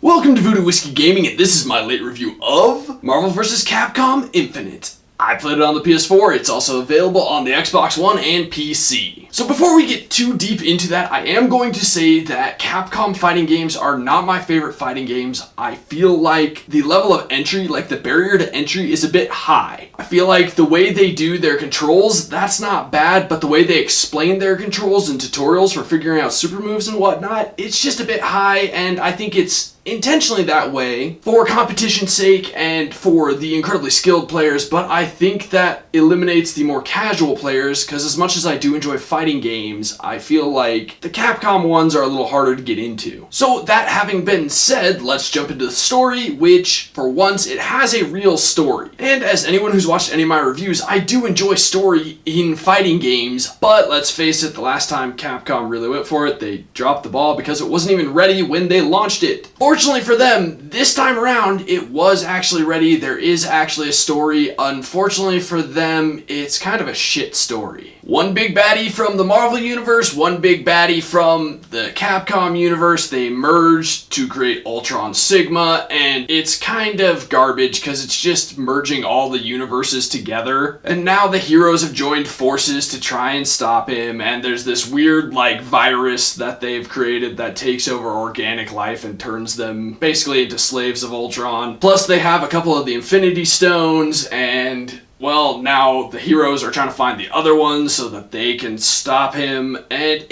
Welcome to Voodoo Whiskey Gaming, and this is my late review of Marvel vs. Capcom Infinite. I played it on the PS4, it's also available on the Xbox One and PC. So before we get too deep into that, I am going to say that Capcom fighting games are not my favorite fighting games. I feel like the level of entry, like the barrier to entry, is a bit high. I feel like the way they do their controls, that's not bad, but the way they explain their controls and tutorials for figuring out super moves and whatnot, it's just a bit high, and I think it's intentionally that way for competition's sake and for the incredibly skilled players, but I think that eliminates the more casual players, because as much as I do enjoy fighting games, I feel like the Capcom ones are a little harder to get into. So that having been said, let's jump into the story, which for once it has a real story. And as anyone who's watched any of my reviews, I do enjoy story in fighting games, but let's face it, the last time Capcom really went for it, they dropped the ball because it wasn't even ready when they launched it. Fortunately for them, this time around, it was actually ready. There is actually a story. Unfortunately for them, it's kind of a shit story. One big baddie from the Marvel universe, one big baddie from the Capcom universe. They merged to create Ultron Sigma, and it's kind of garbage because it's just merging all the universes together. And now the heroes have joined forces to try and stop him, and there's this weird, like, virus that they've created that takes over organic life and turns them basically into slaves of Ultron. Plus they have a couple of the Infinity Stones, and well, now the heroes are trying to find the other ones so that they can stop him, and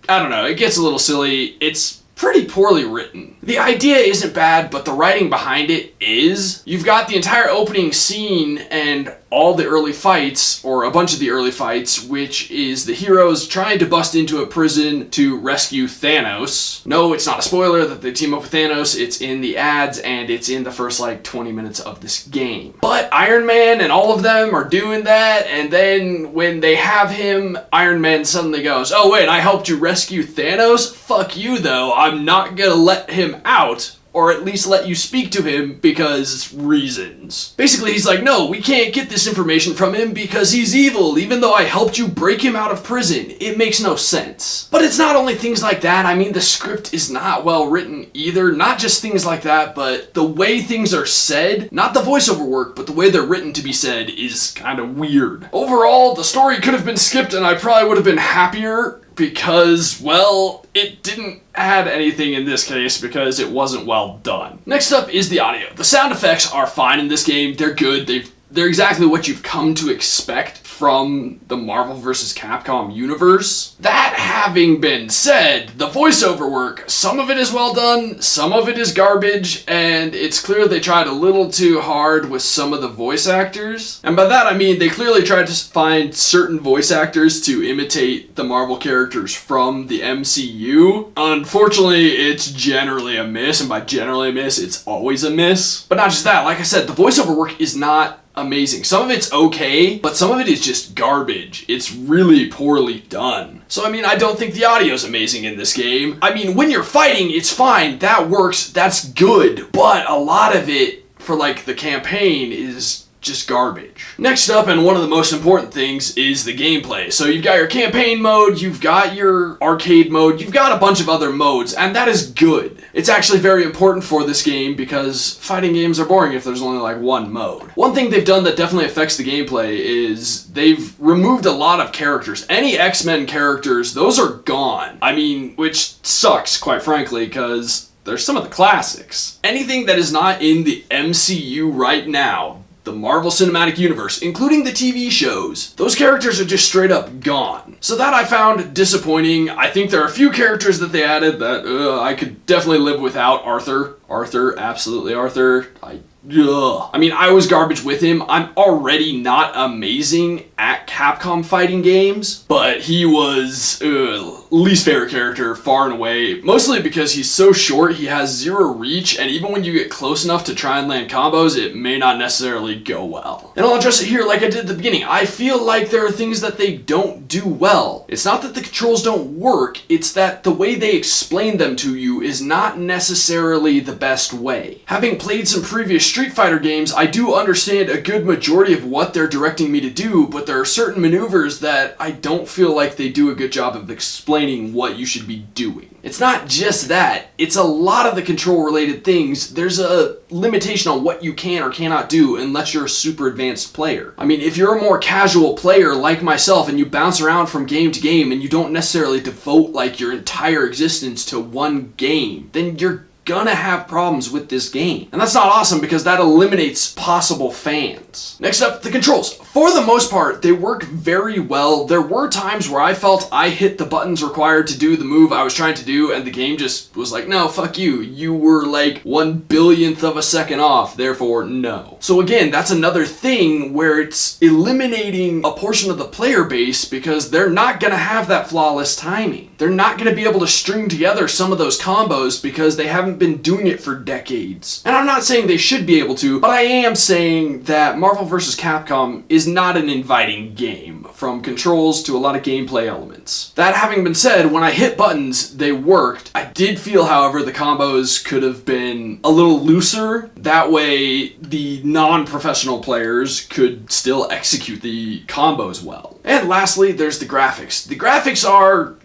I don't know, it gets a little silly. It's pretty poorly written. The idea isn't bad, but the writing behind it is. You've got the entire opening scene and all the early fights, or a bunch of the early fights, which is the heroes trying to bust into a prison to rescue Thanos. No, it's not a spoiler that they team up with Thanos. It's in the ads, and it's in the first, 20 minutes of this game. But Iron Man and all of them are doing that, and then when they have him, Iron Man suddenly goes, "Oh wait, I helped you rescue Thanos? Fuck you though, I'm not gonna let him out. Or at least let you speak to him because reasons." Basically, he's like, "No, we can't get this information from him because he's evil, even though I helped you break him out of prison." It makes no sense. But it's not only things like that. I mean, the script is not well written either. Not just things like that, but the way things are said, not the voiceover work, but the way they're written to be said is kind of weird. Overall, the story could have been skipped and I probably would have been happier, because, well, it didn't add anything in this case because it wasn't well done. Next up is the audio. The sound effects are fine in this game. They're good. They're exactly what you've come to expect from the Marvel vs. Capcom universe. That having been said, the voiceover work, some of it is well done, some of it is garbage, and it's clear they tried a little too hard with some of the voice actors. And by that I mean they clearly tried to find certain voice actors to imitate the Marvel characters from the MCU. Unfortunately, it's generally a miss, and by generally a miss, it's always a miss. But not just that, like I said, the voiceover work is not amazing. Some of it's okay, but some of it is just garbage. It's really poorly done. So I mean, I don't think the audio's amazing in this game. I mean, when you're fighting, it's fine. That works. That's good. But a lot of it for the campaign is just garbage. Next up, and one of the most important things, is the gameplay. So you've got your campaign mode, you've got your arcade mode, you've got a bunch of other modes, and that is good. It's actually very important for this game because fighting games are boring if there's only one mode. One thing they've done that definitely affects the gameplay is they've removed a lot of characters. Any X-Men characters, those are gone. I mean, which sucks, quite frankly, because there's some of the classics. Anything that is not in the MCU right now, the Marvel Cinematic Universe, including the TV shows, those characters are just straight up gone. So that I found disappointing. I think there are a few characters that they added that I could definitely live without. Arthur, absolutely Arthur. I mean, I was garbage with him. I'm already not amazing at Capcom fighting games, but he was least favorite character far and away, mostly because he's so short, he has zero reach, and even when you get close enough to try and land combos, it may not necessarily go well. And I'll address it here like I did at the beginning. I feel like there are things that they don't do well. It's not that the controls don't work, it's that the way they explain them to you is not necessarily the best way. Having played some previous Street Fighter games, I do understand a good majority of what they're directing me to do, but there are certain maneuvers that I don't feel like they do a good job of explaining what you should be doing. It's not just that, it's a lot of the control related things. There's a limitation on what you can or cannot do unless you're a super advanced player. I mean, if you're a more casual player like myself and you bounce around from game to game and you don't necessarily devote like your entire existence to one game, then you're gonna have problems with this game. And that's not awesome because that eliminates possible fans. Next up, the controls. For the most part, they work very well. There were times where I felt I hit the buttons required to do the move I was trying to do and the game just was like, no, fuck you. You were like 1/1000th of a second off, therefore no. So again, that's another thing where it's eliminating a portion of the player base because they're not gonna have that flawless timing. They're not gonna be able to string together some of those combos because they haven't been doing it for decades. And I'm not saying they should be able to, but I am saying that Marvel vs. Capcom is not an inviting game, from controls to a lot of gameplay elements. That having been said, when I hit buttons, they worked. I did feel, however, the combos could have been a little looser. That way, the non-professional players could still execute the combos well. And lastly, there's the graphics. The graphics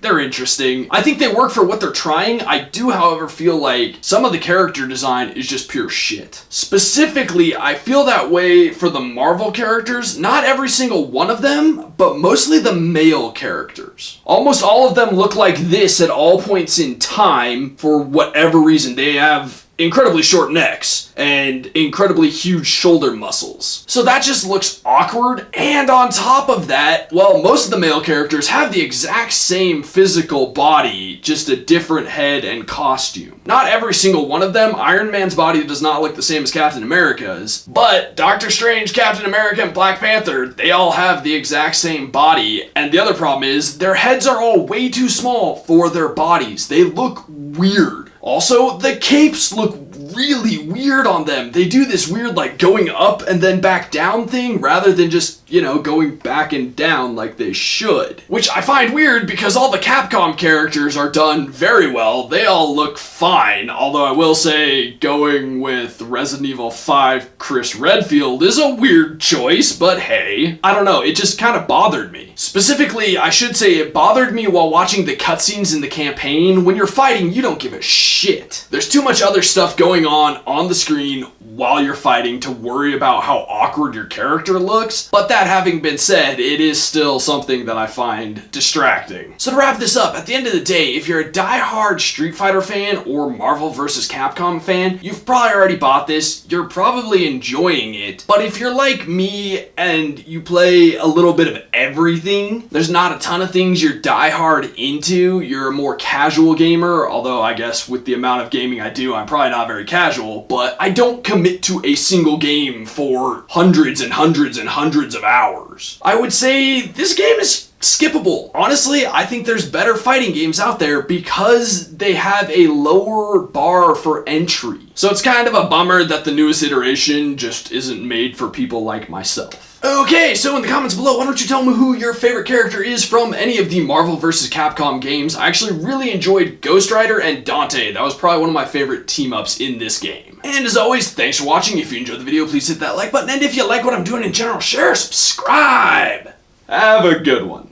they're interesting. I think they work for what they're trying. I do, however, feel like some of the character design is just pure shit. Specifically, I feel that way for the Marvel characters. Not every single one of them, but mostly the male characters. Almost all of them look like this at all points in time for whatever reason. They have incredibly short necks and incredibly huge shoulder muscles. So that just looks awkward, and on top of that, well, most of the male characters have the exact same physical body, just a different head and costume. Not every single one of them. Iron Man's body does not look the same as Captain America's, but Doctor Strange, Captain America, and Black Panther, they all have the exact same body, and the other problem is their heads are all way too small for their bodies. They look weird. Also, the capes look really weird on them. They do this weird like going up and then back down thing rather than just, going back and down like they should. Which I find weird because all the Capcom characters are done very well. They all look fine, although I will say going with Resident Evil 5 Chris Redfield is a weird choice, but hey, I don't know, it just kind of bothered me. Specifically, I should say it bothered me while watching the cutscenes in the campaign. When you're fighting, you don't give a shit. There's too much other stuff going on the screen while you're fighting to worry about how awkward your character looks, but that having been said, it is still something that I find distracting. So to wrap this up, at the end of the day, if you're a die-hard Street Fighter fan or Marvel vs. Capcom fan, you've probably already bought this, you're probably enjoying it, but if you're like me and you play a little bit of everything, there's not a ton of things you're die-hard into, you're a more casual gamer, although I guess with the amount of gaming I do, I'm probably not very casual, but I don't commit to a single game for hundreds and hundreds and hundreds of hours. I would say this game is skippable. Honestly, I think there's better fighting games out there because they have a lower bar for entry. So it's kind of a bummer that the newest iteration just isn't made for people like myself. Okay, so in the comments below, why don't you tell me who your favorite character is from any of the Marvel vs. Capcom games? I actually really enjoyed Ghost Rider and Dante. That was probably one of my favorite team-ups in this game. And as always, thanks for watching. If you enjoyed the video, please hit that like button. And if you like what I'm doing in general, share, subscribe. Have a good one.